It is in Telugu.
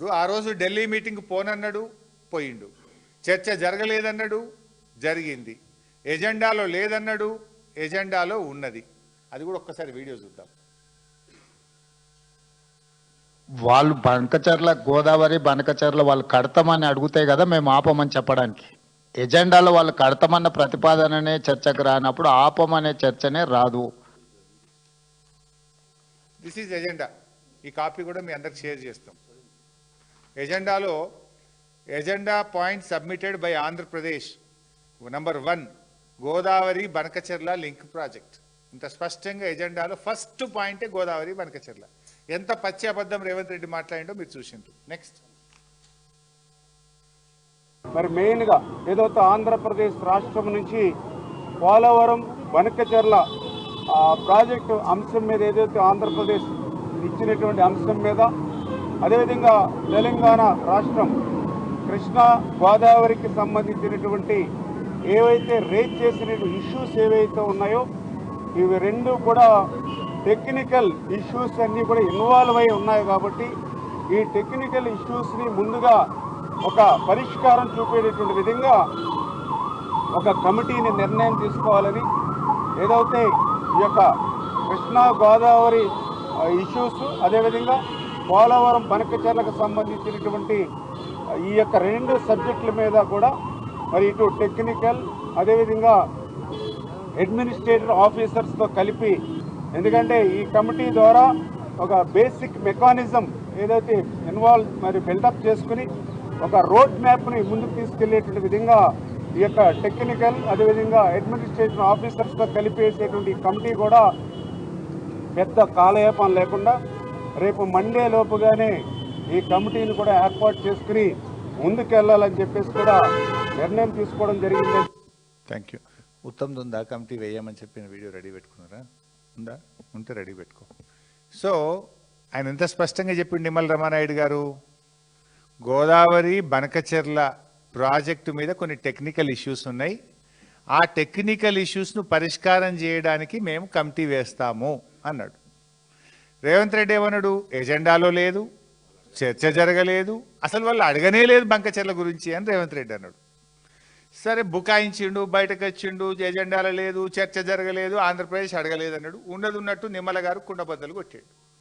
ఇప్పుడు ఆ రోజు ఢిల్లీ మీటింగ్ పోనన్నాడు, పోయిండు. చర్చ జరగలేదన్నాడు, జరిగింది. ఎజెండాలో లేదన్నాడు, ఎజెండాలో ఉన్నది. అది కూడా ఒక్కసారి వీడియో చూద్దాం. వాళ్ళు బనకచర్ల గోదావరి బనకచర్ల వాళ్ళు కడతామని అడిగితే కదా మేము ఆపమని చెప్పడానికి. ఎజెండాలో వాళ్ళు కడతామన్న ప్రతిపాదననే చర్చకు రానప్పుడు ఆపమనే చర్చనే రాదు. This is agenda. ఈ కాపీ కూడా మీ అందరికి షేర్ చేస్తాం. ఎజెండాలో agenda point submitted by Andhra Pradesh number 1 Godavari Banakacherla link project. ఇంత స్పష్టంగా ఎజెండాలో ఫస్ట్ పాయింటే గోదావరి బనకచెర్ల. ఎంత పచ్చి అబద్ధం రేవంత్ రెడ్డి మాట్లాడిండో మీరు చూసిండ్రు. నెక్స్ట్. మరి మెయిన్గా ఏదైతే ఆంధ్రప్రదేశ్ రాష్ట్రం నుంచి పోలవరం బనకచెర్ల ప్రాజెక్టు అంశం మీద ఏదైతే ఆంధ్రప్రదేశ్ ఇచ్చినటువంటి అంశం మీద, అదేవిధంగా తెలంగాణ రాష్ట్రం కృష్ణా గోదావరికి సంబంధించినటువంటి ఏవైతే రేజ్ చేసిన ఇష్యూస్ ఏవైతే ఉన్నాయో ఇవి రెండు కూడా టెక్నికల్ ఇష్యూస్ అన్నీ కూడా ఇన్వాల్వ్ అయి ఉన్నాయి. కాబట్టి ఈ టెక్నికల్ ఇష్యూస్ని ముందుగా ఒక పరిష్కారం చూపేటటువంటి విధంగా ఒక కమిటీని నిర్ణయం తీసుకోవాలని, ఏదైతే ఈ యొక్క కృష్ణా గోదావరి ఇష్యూస్ అదేవిధంగా పోలవరం బనకచెర్లకు సంబంధించినటువంటి ఈ యొక్క 2 సబ్జెక్టుల మీద కూడా మరి ఇటు టెక్నికల్ అదేవిధంగా అడ్మినిస్ట్రేటివ్ ఆఫీసర్స్తో కలిపి, ఎందుకంటే ఈ కమిటీ ద్వారా ఒక బేసిక్ మెకానిజం ఏదైతే మరి బిల్డప్ చేసుకుని ఒక రోడ్ మ్యాప్ని ముందుకు తీసుకెళ్లేటువంటి విధంగా ఈ యొక్క టెక్నికల్ అదేవిధంగా అడ్మినిస్ట్రేటివ్ ఆఫీసర్స్తో కలిపేసేటువంటి కమిటీ కూడా పెద్ద కాలయాపన లేకుండా రేపు మండే లోపుగానే ఈ కమిటీని కూడా ఏర్పాటు చేసుకుని ముందుకెళ్లాలని చెప్పేసి కూడా నిర్ణయం తీసుకోవడం జరిగింది. Thank you. ఉత్తమ్ ఉందా కమిటీ వేయమని చెప్పిన వీడియో రెడీ పెట్టుకున్నారా? ఉందా? ఉంటే రెడీ పెట్టుకో. సో ఆయన ఎంత స్పష్టంగా చెప్పిండు నిమ్మల రామానాయుడు గారు, గోదావరి బనకచెర్ల ప్రాజెక్టు మీద కొన్ని టెక్నికల్ ఇష్యూస్ ఉన్నాయి, ఆ టెక్నికల్ ఇష్యూస్ను పరిష్కారం చేయడానికి మేము కమిటీ వేస్తాము అన్నాడు. రేవంత్ రెడ్డి ఏమన్నాడు? ఎజెండాలో లేదు, చర్చ జరగలేదు, అసలు వాళ్ళు అడగనే లేదు బనకచెర్ల గురించి అని రేవంత్ రెడ్డి అన్నాడు. సరే బుకాయించిండు, బయటకు వచ్చిండు, ఎజెండాలో లేదు, చర్చ జరగలేదు, ఆంధ్రప్రదేశ్ అడగలేదు అన్నాడు. ఉన్నది ఉన్నట్టు నిమ్మల గారు కుండబద్దలు కొట్టాడు.